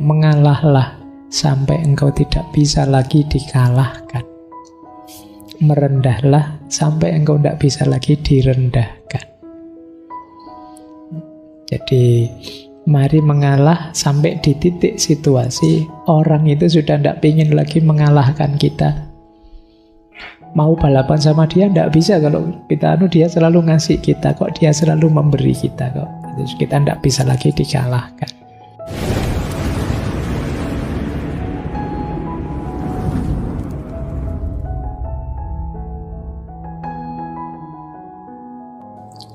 Mengalahlah sampai engkau tidak bisa lagi dikalahkan. Merendahlah sampai engkau tidak bisa lagi direndahkan. Jadi mari mengalah sampai di titik situasi orang itu sudah tidak ingin lagi mengalahkan kita. Mau balapan sama dia tidak bisa, kalau kita dia selalu ngasih kita kok, dia selalu memberi kita kok. Kita tidak bisa lagi dikalahkan.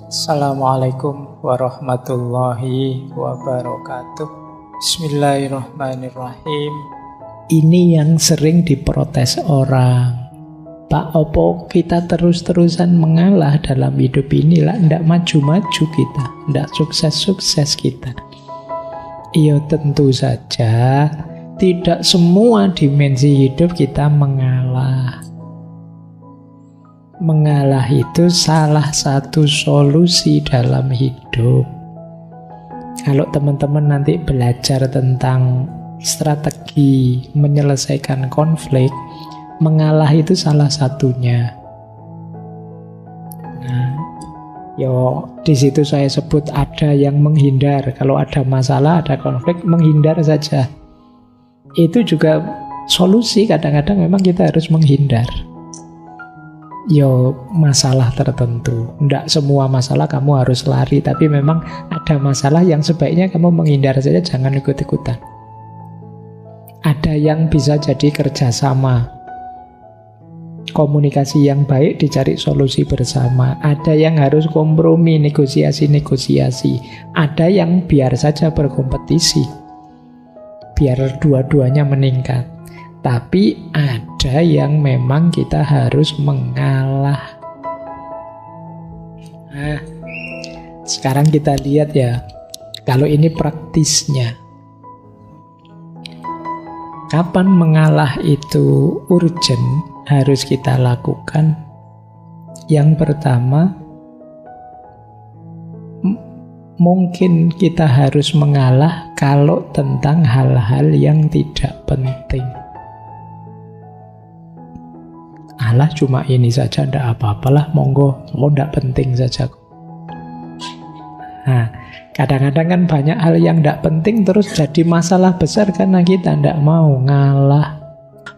Assalamualaikum warahmatullahi wabarakatuh. Bismillahirrahmanirrahim. Ini yang sering diprotes orang. Pak, opo kita terus-terusan mengalah dalam hidup ini lah, ndak maju-maju kita, ndak sukses-sukses kita. Iya, tentu saja tidak semua dimensi hidup kita mengalah. Mengalah itu salah satu solusi dalam hidup. Kalau teman-teman nanti belajar tentang strategi menyelesaikan konflik, mengalah itu salah satunya. Nah, di situ saya sebut ada yang menghindar. Kalau ada masalah, ada konflik, menghindar saja. Itu juga solusi. Kadang-kadang memang kita harus menghindar. Masalah tertentu. Tidak semua masalah kamu harus lari, tapi memang ada masalah yang sebaiknya kamu menghindar saja, jangan ikut-ikutan. Ada yang bisa jadi kerjasama, komunikasi yang baik, dicari solusi bersama. Ada yang harus kompromi, negosiasi. Ada yang biar saja berkompetisi, biar dua-duanya meningkat. Tapi ada yang memang kita harus mengalah. Nah, sekarang kita lihat ya, kalau ini praktisnya. Kapan mengalah itu urgent, harus kita lakukan? Yang pertama, mungkin kita harus mengalah kalau tentang hal-hal yang tidak penting. Alah, cuma ini saja, ndak apa-apalah, monggo, ndak penting saja. Nah, kadang-kadang kan banyak hal yang ndak penting terus jadi masalah besar karena kita ndak mau ngalah.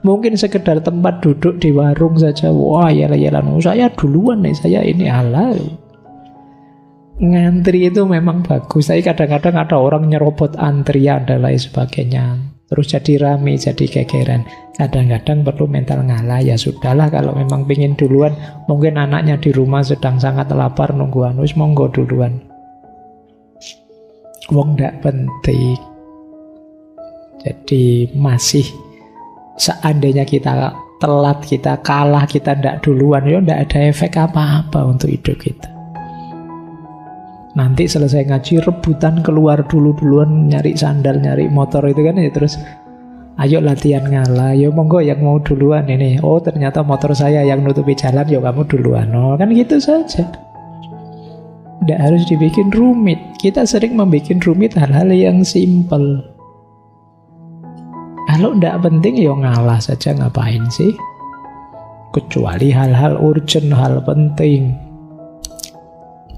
Mungkin sekedar tempat duduk di warung saja, wah yalah, saya duluan nih, saya ini alah. Ngantri itu memang bagus, tapi kadang-kadang ada orang nyerobot antrian dan lain sebagainya. Terus jadi rame, jadi gegeran. Kadang-kadang perlu mental ngalah. Ya sudahlah, kalau memang pingin duluan, mungkin anaknya di rumah sedang sangat lapar nunggu anus, monggo duluan. Wong ndak penting. Jadi masih, seandainya kita telat, kita kalah, kita ndak duluan, ya ndak ada efek apa-apa untuk hidup kita. Nanti selesai ngaji, rebutan keluar duluan nyari sandal, nyari motor itu kan ya, terus ayo latihan ngalah, yo monggo yang mau duluan ini. Oh ternyata motor saya yang nutupi jalan, yo kamu duluan. Oh kan gitu saja. Tidak harus dibikin rumit. Kita sering membuat rumit hal-hal yang simpel. Kalau tidak penting yo ngalah saja, ngapain sih? Kecuali hal-hal urgent, hal penting.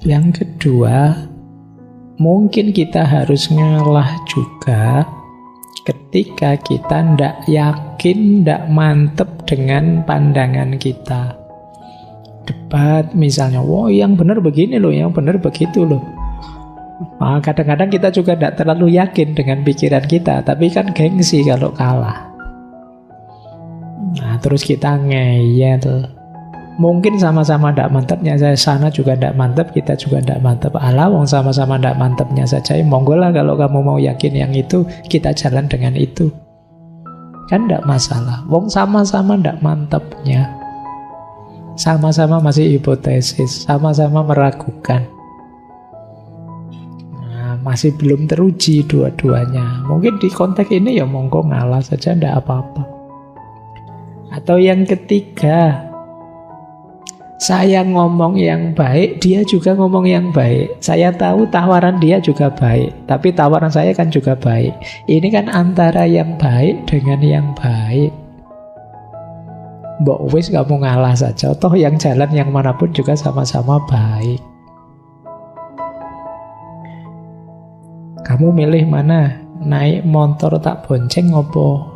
Yang kedua, mungkin kita harus ngalah juga ketika kita ndak yakin, ndak mantep dengan pandangan kita. Debat misalnya, wah yang benar begini loh, yang benar begitu loh. Nah, kadang-kadang kita juga ndak terlalu yakin dengan pikiran kita, tapi kan gengsi kalau kalah. Nah, terus kita ngeyel. Mungkin sama-sama ndak mantapnya, saya sana juga ndak mantap, kita juga ndak mantap. Alah, wong sama-sama ndak mantapnya saja, monggo lah kalau kamu mau yakin yang itu, kita jalan dengan itu. Kan ndak masalah. Wong sama-sama ndak mantapnya. Sama-sama masih hipotesis, sama-sama meragukan. Nah, masih belum teruji dua-duanya. Mungkin di konteks ini ya monggo ngalah saja, ndak apa-apa. Atau yang ketiga, saya ngomong yang baik, dia juga ngomong yang baik. Saya tahu tawaran dia juga baik, tapi tawaran saya kan juga baik. Ini kan antara yang baik dengan yang baik. Mbok wis kamu ngalah saja, toh yang jalan yang manapun juga sama-sama baik. Kamu milih mana? Naik motor tak bonceng ngopo?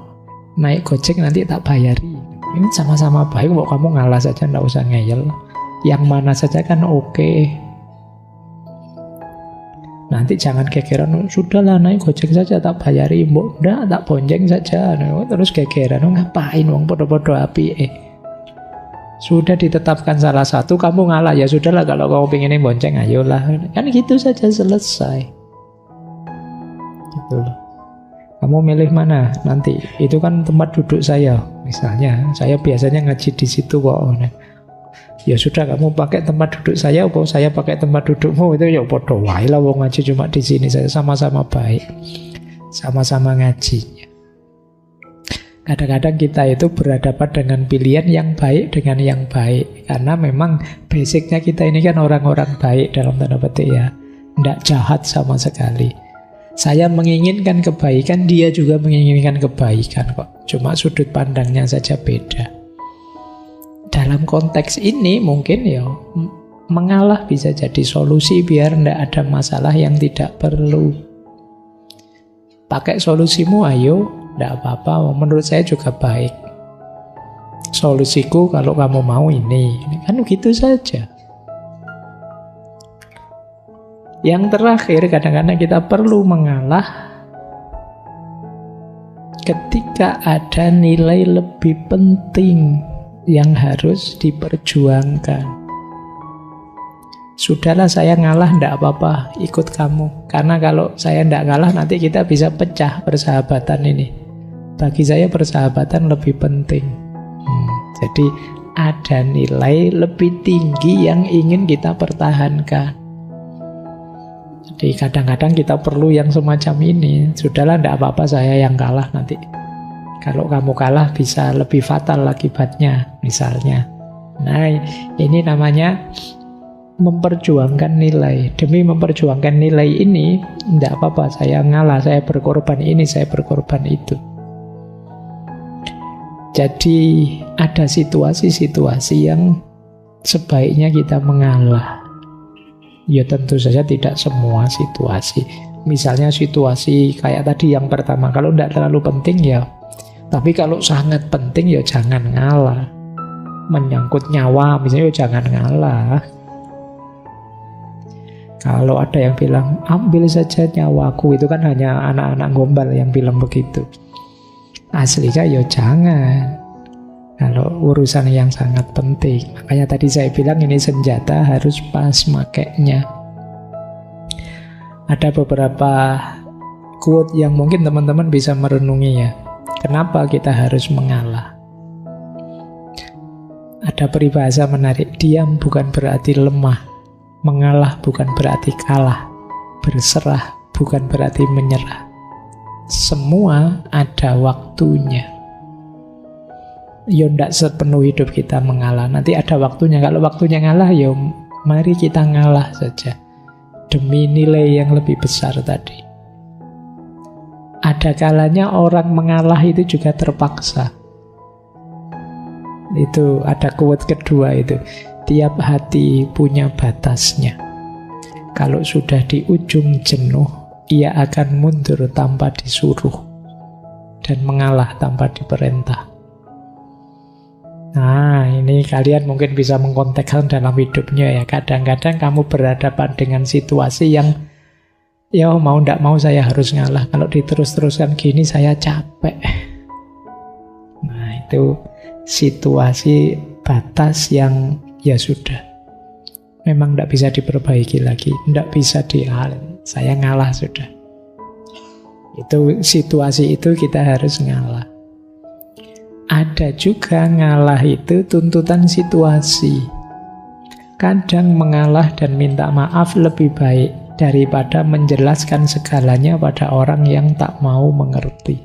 Naik gojek nanti tak bayari. Ini sama-sama baik, mbok kamu ngalah saja, ndak usah ngeyel. Yang mana saja kan oke. Nanti jangan gegeran, sudahlah naik gojek saja tak bayari, mbok ndak tak bonceng saja. Terus gegeran, ngapain wong podo-podo api Sudah ditetapkan salah satu, kamu ngalah, ya sudahlah kalau kamu pengen bonceng ayolah. Kan gitu saja selesai. Gitu loh. Kamu milih mana nanti? Itu kan tempat duduk saya. Misalnya, saya biasanya ngaji di situ kok. Ya sudah, kamu pakai tempat duduk saya, atau saya pakai tempat dudukmu, itu ya podo wae lah, wong ngaji cuma di sini saya, sama-sama baik, sama-sama ngaji. Kadang-kadang kita itu berhadapan dengan pilihan yang baik dengan yang baik, karena memang basicnya kita ini kan orang-orang baik dalam tanda petik ya, tidak jahat sama sekali. Saya menginginkan kebaikan, dia juga menginginkan kebaikan kok, cuma sudut pandangnya saja beda. Dalam konteks ini mungkin ya mengalah bisa jadi solusi biar tidak ada masalah yang tidak perlu. Pakai solusimu ayo, tidak apa-apa, menurut saya juga baik. Solusiku kalau kamu mau ini kan gitu saja. Yang terakhir, kadang-kadang kita perlu mengalah ketika ada nilai lebih penting yang harus diperjuangkan. Sudahlah saya ngalah, ndak apa-apa, ikut kamu. Karena kalau saya ndak ngalah nanti kita bisa pecah persahabatan ini. Bagi saya persahabatan lebih penting. Jadi ada nilai lebih tinggi yang ingin kita pertahankan. Jadi kadang-kadang kita perlu yang semacam ini. Sudahlah ndak apa-apa saya yang kalah nanti. Kalau kamu kalah bisa lebih fatal akibatnya, misalnya. Nah, ini namanya memperjuangkan nilai. Demi memperjuangkan nilai ini, tidak apa-apa, saya ngalah, saya berkorban ini, saya berkorban itu. Jadi, ada situasi-situasi yang sebaiknya kita mengalah. Ya tentu saja tidak semua situasi. Misalnya situasi kayak tadi yang pertama, kalau tidak terlalu penting ya. Tapi kalau sangat penting ya jangan ngalah. Menyangkut nyawa misalnya ya jangan ngalah. Kalau ada yang bilang ambil saja nyawaku, itu kan hanya anak-anak gombal yang bilang begitu. Aslinya ya jangan. Kalau urusan yang sangat penting. Makanya tadi saya bilang ini senjata harus pas makainya. Ada beberapa quote yang mungkin teman-teman bisa merenungi ya. Kenapa kita harus mengalah? Ada peribahasa menarik, diam bukan berarti lemah, mengalah bukan berarti kalah, berserah bukan berarti menyerah. Semua ada waktunya. Ya ndak sepenuh hidup kita mengalah, nanti ada waktunya. Kalau waktunya ngalah, ya mari kita ngalah saja demi nilai yang lebih besar tadi. Ada kalanya orang mengalah itu juga terpaksa. Itu ada quote kedua itu. Tiap hati punya batasnya. Kalau sudah di ujung jenuh, ia akan mundur tanpa disuruh dan mengalah tanpa diperintah. Nah, ini kalian mungkin bisa mengkontekskan dalam hidupnya ya. Kadang-kadang kamu berhadapan dengan situasi yang ya mau ndak mau saya harus ngalah. Kalau diterus-teruskan gini saya capek. Nah, itu situasi batas yang ya sudah. Memang ndak bisa diperbaiki lagi. Ndak bisa dihalin. Saya ngalah sudah. Itu situasi itu kita harus ngalah. Ada juga ngalah itu tuntutan situasi. Kadang mengalah dan minta maaf lebih baik daripada menjelaskan segalanya pada orang yang tak mau mengerti.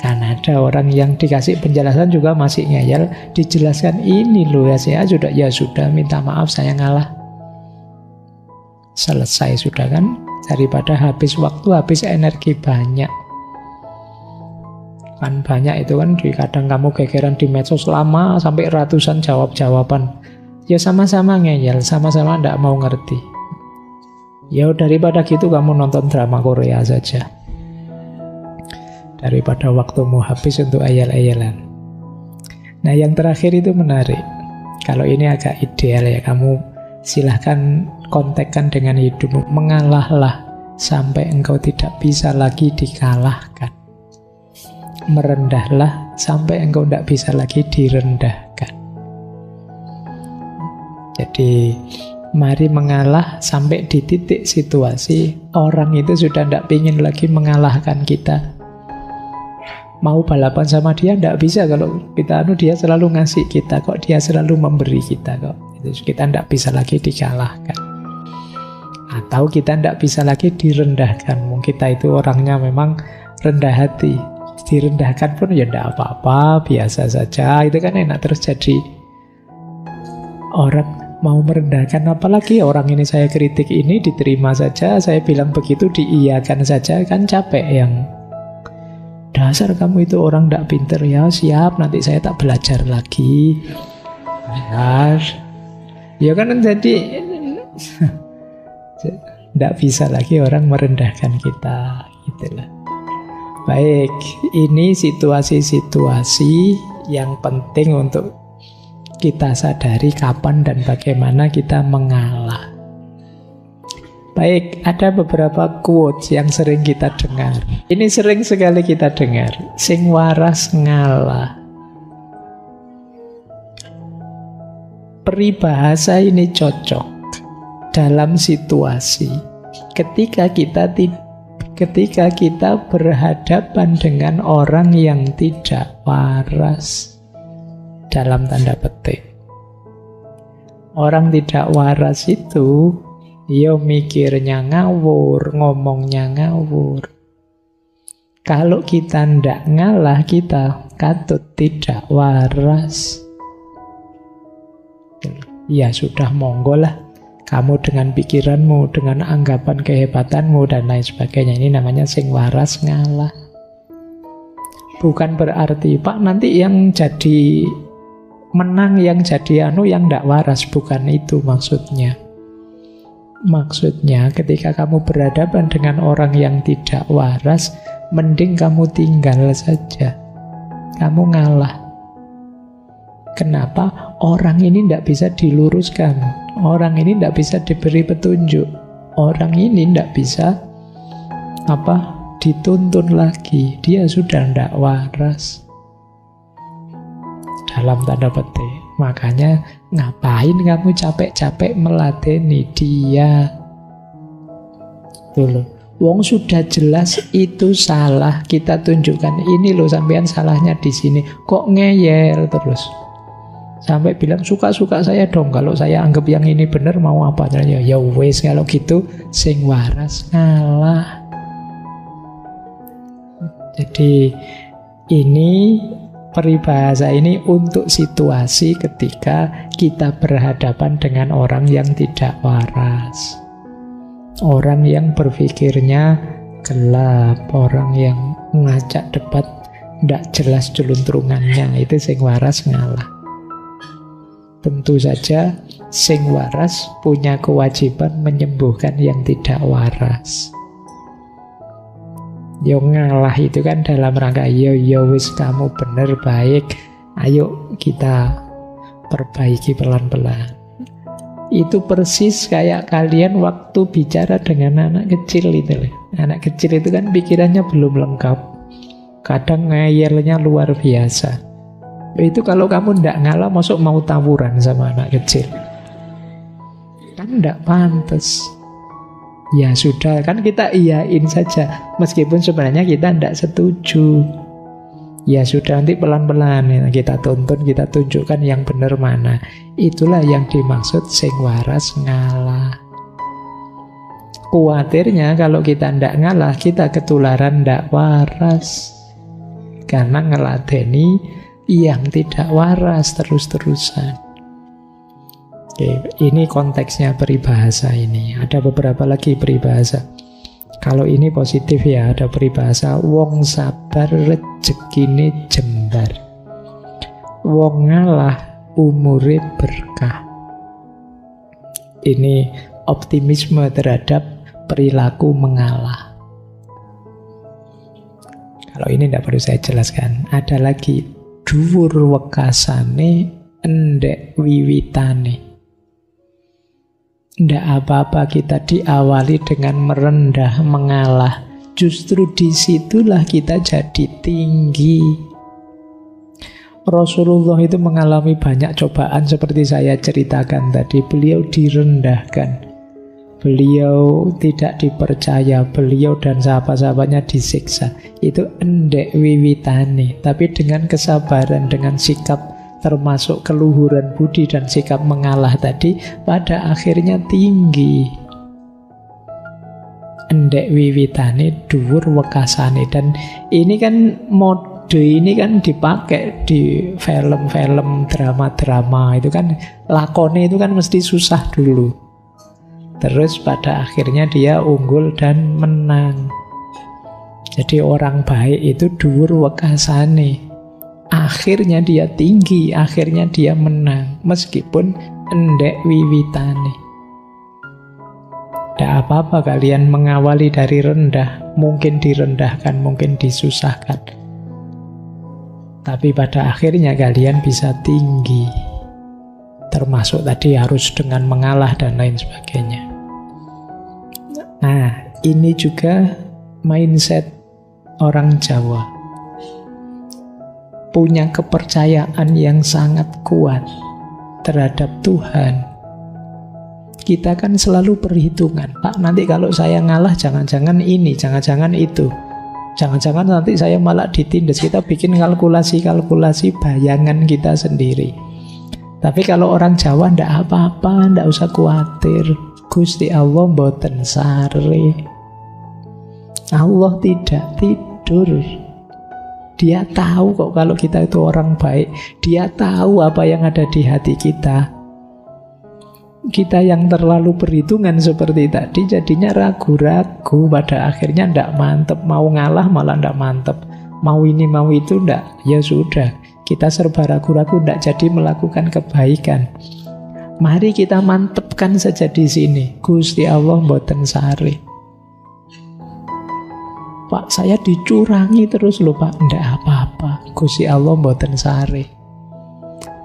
Kan ada orang yang dikasih penjelasan juga masih ngeyel, dijelaskan ini loh ya, saya sudah minta maaf, saya ngalah. Selesai sudah kan, daripada habis waktu, habis energi banyak. Kan banyak itu kan, kadang kamu gegeran di medsos lama sampai ratusan jawab-jawaban. Ya sama-sama ngeyel, sama-sama ndak mau ngerti. Ya daripada gitu kamu nonton drama Korea saja, daripada waktumu habis untuk ayel-ayelan. Nah yang terakhir itu menarik. Kalau ini agak ideal ya, kamu silahkan kontekkan dengan hidupmu. Mengalahlah sampai engkau tidak bisa lagi dikalahkan. Merendahlah sampai engkau tidak bisa lagi direndahkan. Jadi mari mengalah sampai di titik situasi orang itu sudah tidak ingin lagi mengalahkan kita. Mau balapan sama dia tidak bisa, kalau kita dia selalu ngasih kita kok, dia selalu memberi kita kok. Itu kita tidak bisa lagi dikalahkan. Atau kita tidak bisa lagi direndahkan. Mungkin kita itu orangnya memang rendah hati. Direndahkan pun ya tidak apa-apa, biasa saja. Itu kan enak terus jadi orang mau merendahkan. Apalagi orang ini saya kritik ini diterima saja, saya bilang begitu diiyakan saja, kan capek yang dasar kamu itu orang tidak pinter. Ya siap, nanti saya tak belajar lagi. Ya kan jadi tidak bisa lagi orang merendahkan kita, gitulah. Baik, ini situasi-situasi yang penting untuk kita sadari kapan dan bagaimana kita mengalah. Baik, ada beberapa quotes yang sering kita dengar. Ini sering sekali kita dengar. Sing waras ngalah. Peribahasa ini cocok dalam situasi ketika kita berhadapan dengan orang yang tidak waras, dalam tanda petik. Orang tidak waras itu ya mikirnya ngawur, ngomongnya ngawur. Kalau kita ndak ngalah, kita katut tidak waras. Ya sudah, monggo lah. Kamu dengan pikiranmu, dengan anggapan kehebatanmu dan lain sebagainya. Ini namanya sing waras ngalah. Bukan berarti Pak nanti yang jadi menang, yang jadi yang ndak waras. Bukan itu maksudnya. Maksudnya ketika kamu berhadapan dengan orang yang tidak waras, mending kamu tinggal saja. Kamu ngalah. Kenapa? Orang ini tidak bisa diluruskan. Orang ini tidak bisa diberi petunjuk. Orang ini tidak bisa dituntun lagi. Dia sudah tidak waras. Dalam tanda petik. Makanya ngapain kamu capek-capek meladeni dia? Tuh loh. Wong sudah jelas itu salah, kita tunjukkan ini loh sampean salahnya di sini. Kok ngeyel terus? Sampai bilang suka-suka saya dong, kalau saya anggap yang ini benar mau apa? Ya wes kalau gitu sing waras ngalah. Jadi ini peribahasa ini untuk situasi ketika kita berhadapan dengan orang yang tidak waras. Orang yang berpikirnya gelap, orang yang ngajak debat tidak jelas jeluntrungannya, itu sing waras ngalah. Tentu saja sing waras punya kewajiban menyembuhkan yang tidak waras. Yo ngalah itu kan dalam rangka yo wis kamu bener baik, ayo kita perbaiki pelan-pelan. Itu persis kayak kalian waktu bicara dengan anak kecil itu. Anak kecil itu kan pikirannya belum lengkap, kadang ngeyelnya luar biasa. Itu kalau kamu ndak ngalah, masuk mau tawuran sama anak kecil, kan ndak pantas. Ya sudah, kan kita iyain saja, meskipun sebenarnya kita ndak setuju. Ya sudah, nanti pelan-pelan kita tuntun, kita tunjukkan yang benar mana. Itulah yang dimaksud sing waras ngalah. Kuatirnya kalau kita ndak ngalah, kita ketularan ndak waras. Karena ngeladeni yang tidak waras terus-terusan. Oke, ini konteksnya peribahasa ini. Ada beberapa lagi peribahasa. Kalau ini positif ya, ada peribahasa wong sabar rezekine jembar. Wong ngalah umure berkah. Ini optimisme terhadap perilaku mengalah. Kalau ini tidak perlu saya jelaskan. Ada lagi, dhuwur wekasane endek wiwitane. Tidak apa-apa kita diawali dengan merendah, mengalah. Justru disitulah kita jadi tinggi. Rasulullah itu mengalami banyak cobaan seperti saya ceritakan tadi. Beliau direndahkan. Beliau tidak dipercaya, beliau dan sahabat-sahabatnya disiksa. Itu endek wiwitane. Tapi dengan kesabaran, dengan sikap termasuk keluhuran budi dan sikap mengalah tadi, pada akhirnya tinggi. Endek wiwitane dhuwur wekasane. Dan ini kan mode ini kan dipakai di film-film, drama-drama. Itu kan lakone itu kan mesti susah dulu. Terus pada akhirnya dia unggul dan menang. Jadi orang baik itu dhuwur wekasane. Akhirnya dia tinggi, akhirnya dia menang. Meskipun endek wiwitane. Tidak apa-apa kalian mengawali dari rendah. Mungkin direndahkan, mungkin disusahkan. Tapi pada akhirnya kalian bisa tinggi. Termasuk tadi harus dengan mengalah dan lain sebagainya. Nah, ini juga mindset orang Jawa. Punya kepercayaan yang sangat kuat terhadap Tuhan. Kita kan selalu perhitungan. Pak, nanti kalau saya ngalah jangan-jangan ini, jangan-jangan itu. Jangan-jangan nanti saya malah ditindas. Kita bikin kalkulasi-kalkulasi bayangan kita sendiri. Tapi kalau orang Jawa ndak apa-apa, ndak usah khawatir. Gusti Allah mboten sare. Allah tidak tidur. Dia tahu kok kalau kita itu orang baik. Dia tahu apa yang ada di hati kita. Kita yang terlalu perhitungan seperti tadi jadinya ragu-ragu. Pada akhirnya ndak mantep. Mau ngalah malah ndak mantep. Mau ini mau itu ndak. Ya sudah, kita serba ragu-ragu, ndak jadi melakukan kebaikan. Mari kita mantepkan saja di sini. Gusti Allah mboten sare. Pak, saya dicurangi terus loh Pak. Ndak apa-apa. Gusti Allah mboten sare.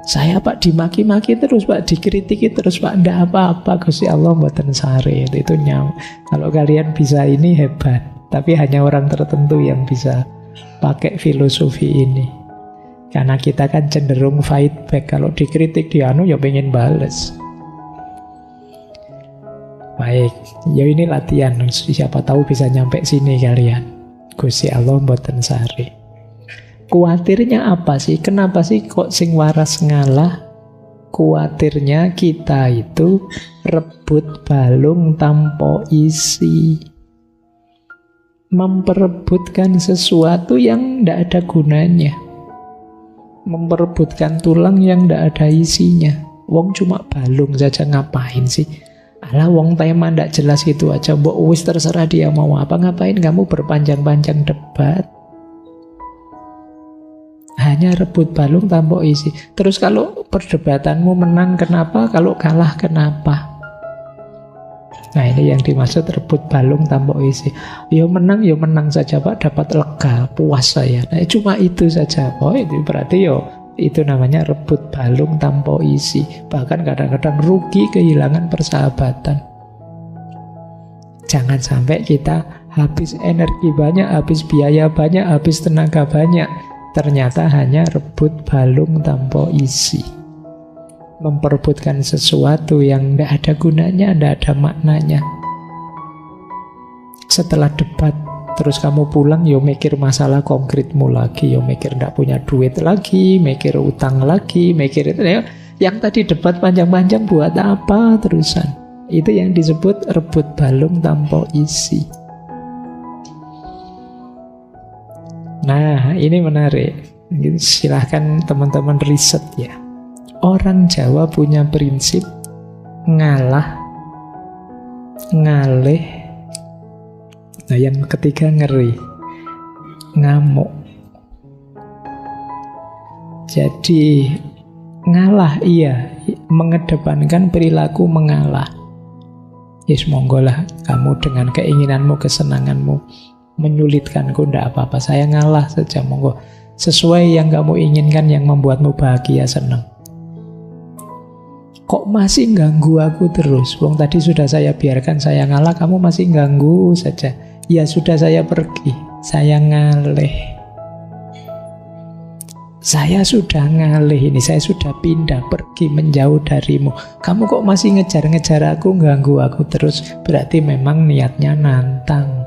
Saya Pak dimaki-maki terus Pak, dikritiki terus Pak. Ndak apa-apa. Gusti Allah mboten sare. Itu nyam. Kalau kalian bisa ini hebat. Tapi hanya orang tertentu yang bisa pakai filosofi ini. Karena kita kan cenderung fight back. Kalau dikritik dianu ya pengen bales. Baik, ya ini latihan. Siapa tahu bisa nyampe sini kalian. Gusti Allah mboten sare. Kuatirnya apa sih? Kenapa sih kok sing waras ngalah? Kuatirnya kita itu rebut balung tanpa isi. Memperebutkan sesuatu yang tidak ada gunanya. Memperebutkan tulang yang tidak ada isinya. Wong cuma balung saja ngapain sih? Alah wong tema ndak jelas itu aja. Mbok wis terserah dia mau apa. Ngapain kamu berpanjang-panjang debat? Hanya rebut balung tanpa isi. Terus kalau perdebatanmu menang kenapa? Kalau kalah kenapa? Nah ini yang dimaksud rebut balung tanpa isi. Ya menang saja Pak. Dapat lega, puas saya. Nah cuma itu saja. Oh itu berarti itu namanya rebut balung tanpa isi. Bahkan kadang-kadang rugi, kehilangan persahabatan. Jangan sampai kita habis energi banyak, habis biaya banyak, habis tenaga banyak. Ternyata hanya rebut balung tanpa isi. Memperebutkan sesuatu yang tidak ada gunanya, tidak ada maknanya. Setelah debat, terus kamu pulang, yo mikir masalah konkretmu lagi, yo mikir tidak punya duit lagi, mikir utang lagi, mikir itu ya. Yang tadi debat panjang-panjang buat apa terusan? Itu yang disebut rebut balung tanpa isi. Nah, ini menarik. Silahkan teman-teman riset ya. Orang Jawa punya prinsip ngalah, ngalih. Nah, yang ketiga ngeri, ngamuk. Jadi ngalah iya, mengedepankan perilaku mengalah. Yes, monggolah kamu dengan keinginanmu, kesenanganmu menyulitkanku, ndak apa-apa, saya ngalah saja, monggo. Sesuai yang kamu inginkan, yang membuatmu bahagia, senang. Kok masih ganggu aku terus? Wong tadi sudah saya biarkan, saya ngalah, kamu masih ganggu saja. Ya sudah, saya pergi, saya ngalih. Saya sudah ngalih ini, saya sudah pindah, pergi menjauh darimu. Kamu kok masih ngejar-ngejar aku, ganggu aku terus? Berarti memang niatnya nantang.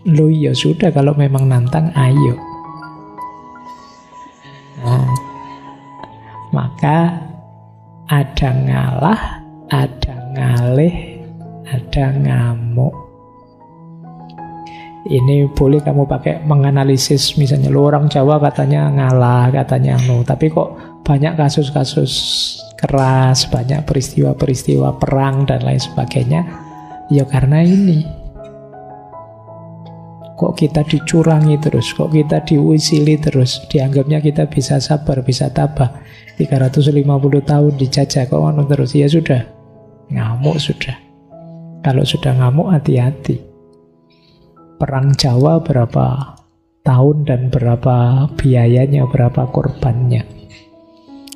Loh ya sudah, kalau memang nantang, ayo. Nah, maka ada ngalah, ada ngalih, ada ngamuk. Ini boleh kamu pakai menganalisis, misalnya lo orang Jawa katanya ngalah, katanya no, tapi kok banyak kasus-kasus keras, banyak peristiwa-peristiwa perang dan lain sebagainya. Ya karena ini. Kok kita dicurangi terus, kok kita diusili terus, dianggapnya kita bisa sabar, bisa tabah. 350 tahun dijajah kok ngono terus. Ya sudah, ngamuk sudah. Kalau sudah ngamuk, hati-hati. Perang Jawa berapa tahun dan berapa biayanya, berapa korbannya.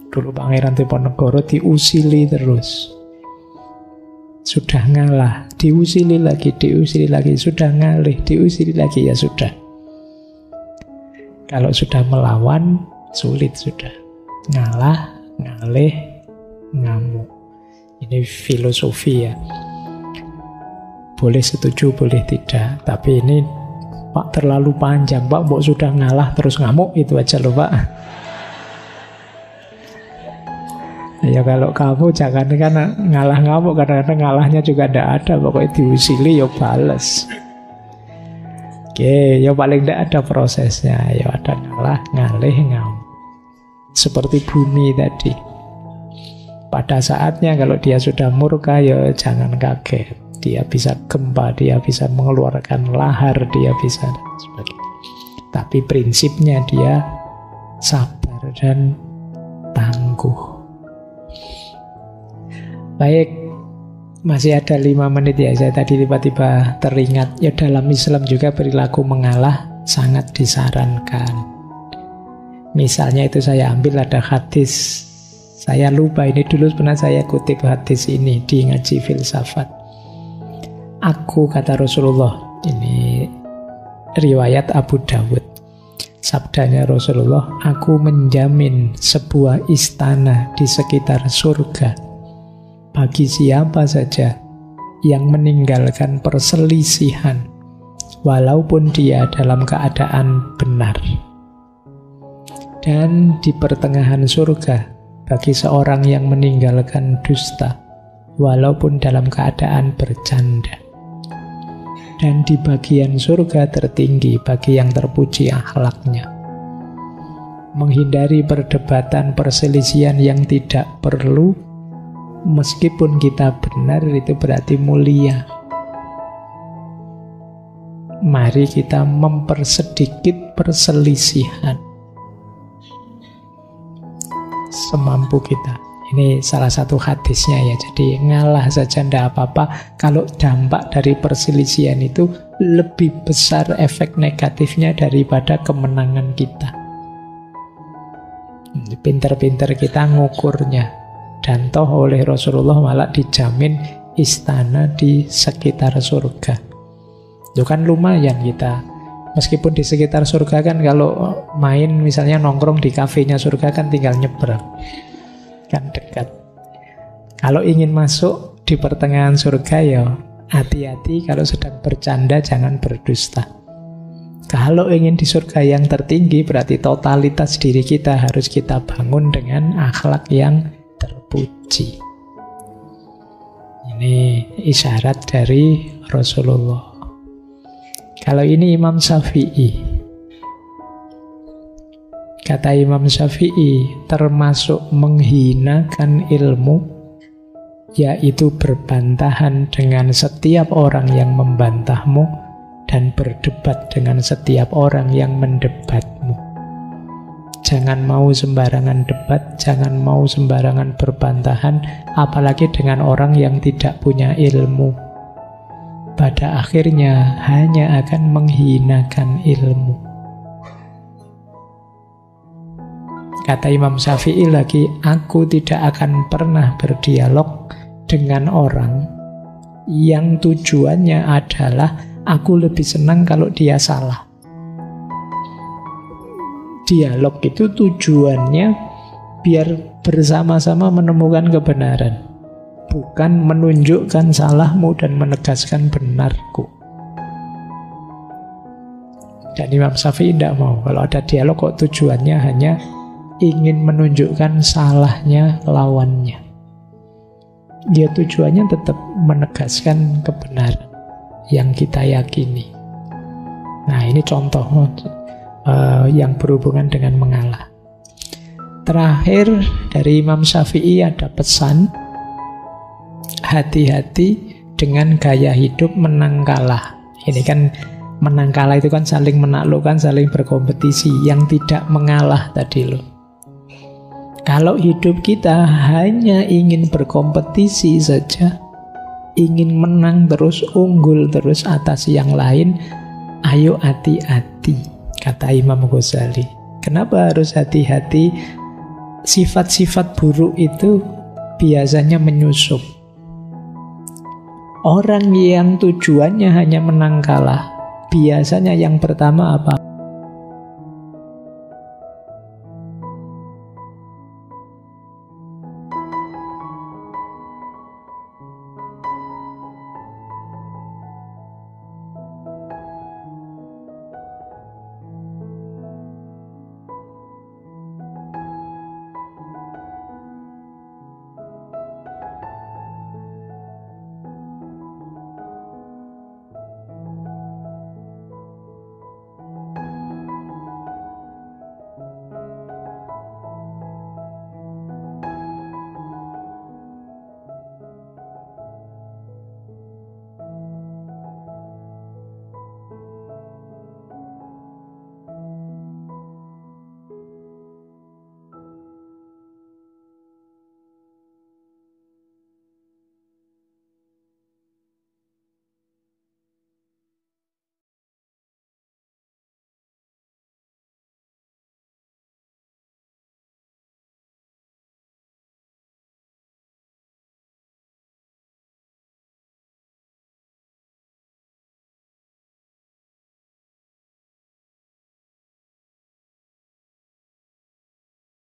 Dulu Pangeran Diponegoro diusili terus. Sudah ngalah, diusili lagi, sudah ngalih, diusili lagi, ya sudah. Kalau sudah melawan, sulit sudah. Ngalah, ngalih, ngamuk. Ini filosofi ya. Boleh setuju, boleh tidak. Tapi ini Pak terlalu panjang, Pak. Mbok sudah ngalah terus ngamuk, itu aja loh Pak. Ya kalau kamu jangan kan ngalah ngamuk, kadang-kadang ngalahnya juga tidak ada, pokoknya diusili ya bales. Oke, ya paling tidak ada prosesnya, ya ada ngalah, ngalih, ngamuk. Seperti bumi tadi. Pada saatnya kalau dia sudah murka, ya jangan kaget. Dia bisa gempa, dia bisa mengeluarkan lahar, dia bisa dan sebagainya. Tapi prinsipnya dia sabar dan tangguh. Baik, masih ada 5 menit ya. Saya tadi tiba-tiba teringat, ya dalam Islam juga perilaku mengalah sangat disarankan. Misalnya itu saya ambil ada hadis, saya lupa ini dulu pernah saya kutip hadis ini di ngaji filsafat. Aku, kata Rasulullah, ini riwayat Abu Dawud. Sabdanya Rasulullah, aku menjamin sebuah istana di sekitar surga bagi siapa saja yang meninggalkan perselisihan walaupun dia dalam keadaan benar. Dan di pertengahan surga bagi seorang yang meninggalkan dusta walaupun dalam keadaan bercanda. Dan di bagian surga tertinggi bagi yang terpuji akhlaknya. Menghindari perdebatan perselisihan yang tidak perlu, meskipun kita benar, itu berarti mulia. Mari kita mempersedikit perselisihan semampu kita. Ini salah satu hadisnya ya. Jadi ngalah saja tidak apa-apa kalau dampak dari perselisihan itu lebih besar efek negatifnya daripada kemenangan kita. Pinter-pinter kita ngukurnya. Dan toh oleh Rasulullah malah dijamin istana di sekitar surga. Itu kan lumayan kita. Meskipun di sekitar surga kan kalau main misalnya nongkrong di kafenya surga kan tinggal nyebrang. Kan dekat. Kalau ingin masuk di pertengahan surga ya hati-hati, kalau sedang bercanda jangan berdusta. Kalau ingin di surga yang tertinggi berarti totalitas diri kita harus kita bangun dengan akhlak yang terpuji. Ini isyarat dari Rasulullah. Kalau ini Imam Syafi'i. Kata Imam Syafi'i, termasuk menghinakan ilmu, yaitu berbantahan dengan setiap orang yang membantahmu dan berdebat dengan setiap orang yang mendebatmu. Jangan mau sembarangan debat, jangan mau sembarangan berbantahan, apalagi dengan orang yang tidak punya ilmu. Pada akhirnya hanya akan menghinakan ilmu. Kata Imam Syafi'i lagi, aku tidak akan pernah berdialog dengan orang yang tujuannya adalah aku lebih senang kalau dia salah. Dialog itu tujuannya biar bersama-sama menemukan kebenaran, bukan menunjukkan salahmu dan menegaskan benarku. Dan Imam Syafi'i tidak mau. Kalau ada dialog kok tujuannya hanya ingin menunjukkan salahnya lawannya. Dia tujuannya tetap menegaskan kebenaran yang kita yakini. Nah, ini contoh yang berhubungan dengan mengalah. Terakhir dari Imam Syafi'i ada pesan, hati-hati dengan gaya hidup menang kalah. Ini kan menang kalah itu kan saling menaklukkan, saling berkompetisi. Yang tidak mengalah tadi loh. Kalau hidup kita hanya ingin berkompetisi saja, ingin menang terus, unggul terus atas yang lain, ayo hati-hati. Kata Imam Ghazali, kenapa harus hati-hati? Sifat-sifat buruk itu biasanya menyusup. Orang yang tujuannya hanya menang kalah, biasanya yang pertama apa?